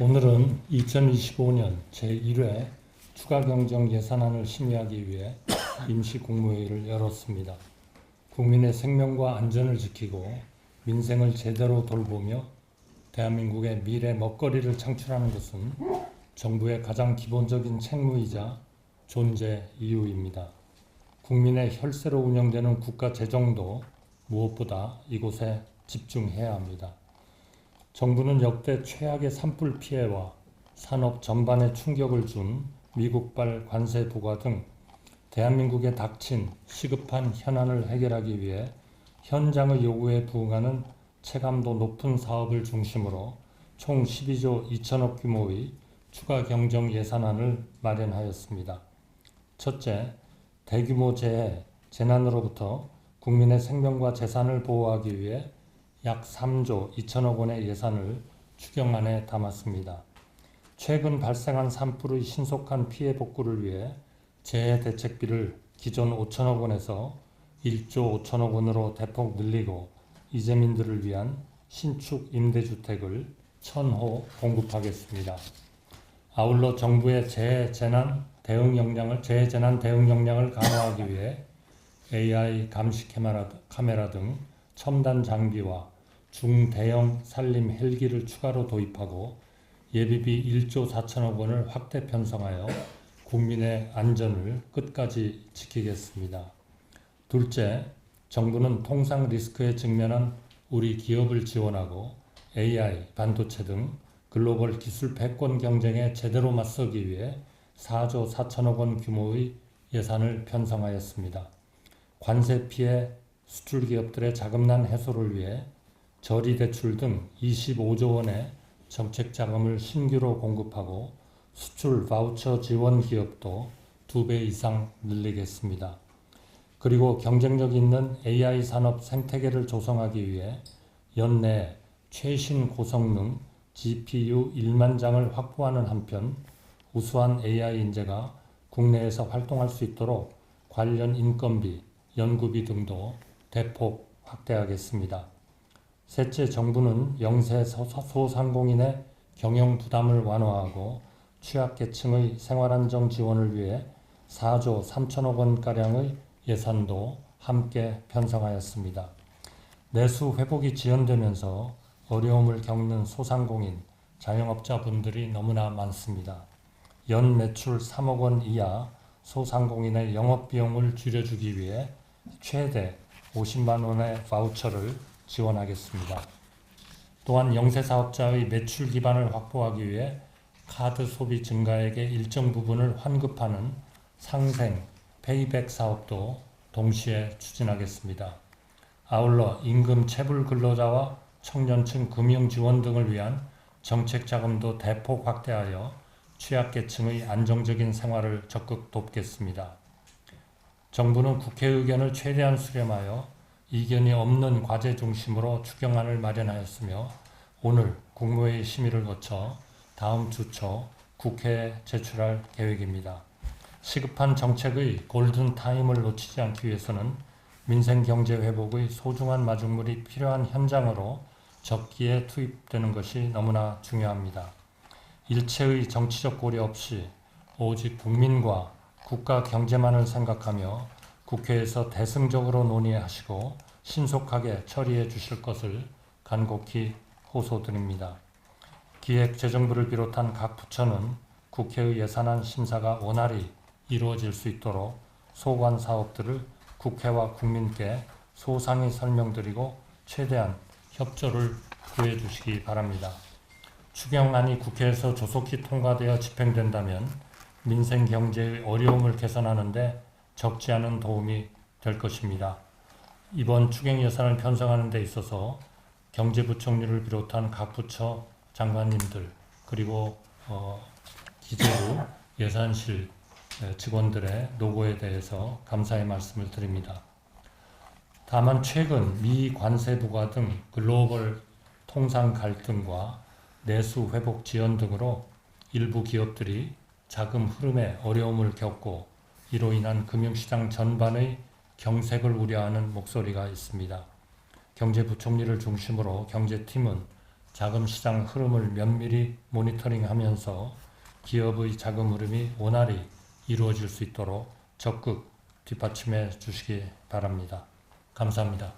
오늘은 2025년 제1회 추가경정 예산안을 심의하기 위해 임시국무회의를 열었습니다. 국민의 생명과 안전을 지키고 민생을 제대로 돌보며 대한민국의 미래 먹거리를 창출하는 것은 정부의 가장 기본적인 책무이자 존재 이유입니다. 국민의 혈세로 운영되는 국가 재정도 무엇보다 이곳에 집중해야 합니다. 정부는 역대 최악의 산불 피해와 산업 전반에 충격을 준 미국발 관세 부과 등 대한민국에 닥친 시급한 현안을 해결하기 위해 현장의 요구에 부응하는 체감도 높은 사업을 중심으로 총 12조 2천억 규모의 추가 경정 예산안을 마련하였습니다. 첫째, 대규모 재해, 재난으로부터 국민의 생명과 재산을 보호하기 위해 약 3조 2천억 원의 예산을 추경안에 담았습니다. 최근 발생한 산불의 신속한 피해 복구를 위해 재해대책비를 기존 5천억 원에서 1조 5천억 원으로 대폭 늘리고 이재민들을 위한 신축 임대주택을 1,000호 공급하겠습니다. 아울러 정부의 재해재난 대응 역량을 강화하기 위해 AI 감시 카메라 등 첨단 장비와 중대형 산림 헬기를 추가로 도입하고 예비비 1조 4천억 원을 확대 편성하여 국민의 안전을 끝까지 지키겠습니다. 둘째, 정부는 통상 리스크에 직면한 우리 기업을 지원하고 AI, 반도체 등 글로벌 기술 패권 경쟁에 제대로 맞서기 위해 4조 4천억 원 규모의 예산을 편성하였습니다. 관세 피해 수출 기업들의 자금난 해소를 위해 저리대출 등 25조 원의 정책 자금을 신규로 공급하고 수출 바우처 지원 기업도 2배 이상 늘리겠습니다. 그리고 경쟁력 있는 AI 산업 생태계를 조성하기 위해 연내 최신 고성능 GPU 1만 장을 확보하는 한편 우수한 AI 인재가 국내에서 활동할 수 있도록 관련 인건비, 연구비 등도 대폭 확대하겠습니다. 셋째, 정부는 영세 소상공인의 경영 부담을 완화하고 취약계층의 생활안정 지원을 위해 4조 3천억 원가량의 예산도 함께 편성하였습니다. 내수 회복이 지연되면서 어려움을 겪는 소상공인, 자영업자분들이 너무나 많습니다. 연 매출 3억 원 이하 소상공인의 영업비용을 줄여주기 위해 최대 50만 원의 바우처를 지원하겠습니다. 또한 영세사업자의 매출 기반을 확보하기 위해 카드 소비 증가액의 일정 부분을 환급하는 상생, 페이백 사업도 동시에 추진하겠습니다. 아울러 임금 체불 근로자와 청년층 금융 지원 등을 위한 정책 자금도 대폭 확대하여 취약계층의 안정적인 생활을 적극 돕겠습니다. 정부는 국회 의견을 최대한 수렴하여 이견이 없는 과제 중심으로 추경안을 마련하였으며 오늘 국무회의 심의를 거쳐 다음 주 초 국회에 제출할 계획입니다. 시급한 정책의 골든타임을 놓치지 않기 위해서는 민생경제 회복의 소중한 마중물이 필요한 현장으로 적기에 투입되는 것이 너무나 중요합니다. 일체의 정치적 고려 없이 오직 국민과 국가 경제만을 생각하며 국회에서 대승적으로 논의하시고 신속하게 처리해 주실 것을 간곡히 호소드립니다. 기획재정부를 비롯한 각 부처는 국회의 예산안 심사가 원활히 이루어질 수 있도록 소관 사업들을 국회와 국민께 소상히 설명드리고 최대한 협조를 구해 주시기 바랍니다. 추경안이 국회에서 조속히 통과되어 집행된다면 민생 경제의 어려움을 개선하는 데 적지 않은 도움이 될 것입니다. 이번 추경 예산을 편성하는 데 있어서 경제부총리를 비롯한 각 부처 장관님들 그리고 기재부 예산실 직원들의 노고에 대해서 감사의 말씀을 드립니다. 다만 최근 미 관세 부과 등 글로벌 통상 갈등과 내수 회복 지연 등으로 일부 기업들이 자금 흐름에 어려움을 겪고 이로 인한 금융시장 전반의 경색을 우려하는 목소리가 있습니다. 경제부총리를 중심으로 경제팀은 자금 시장 흐름을 면밀히 모니터링하면서 기업의 자금 흐름이 원활히 이루어질 수 있도록 적극 뒷받침해 주시기 바랍니다. 감사합니다.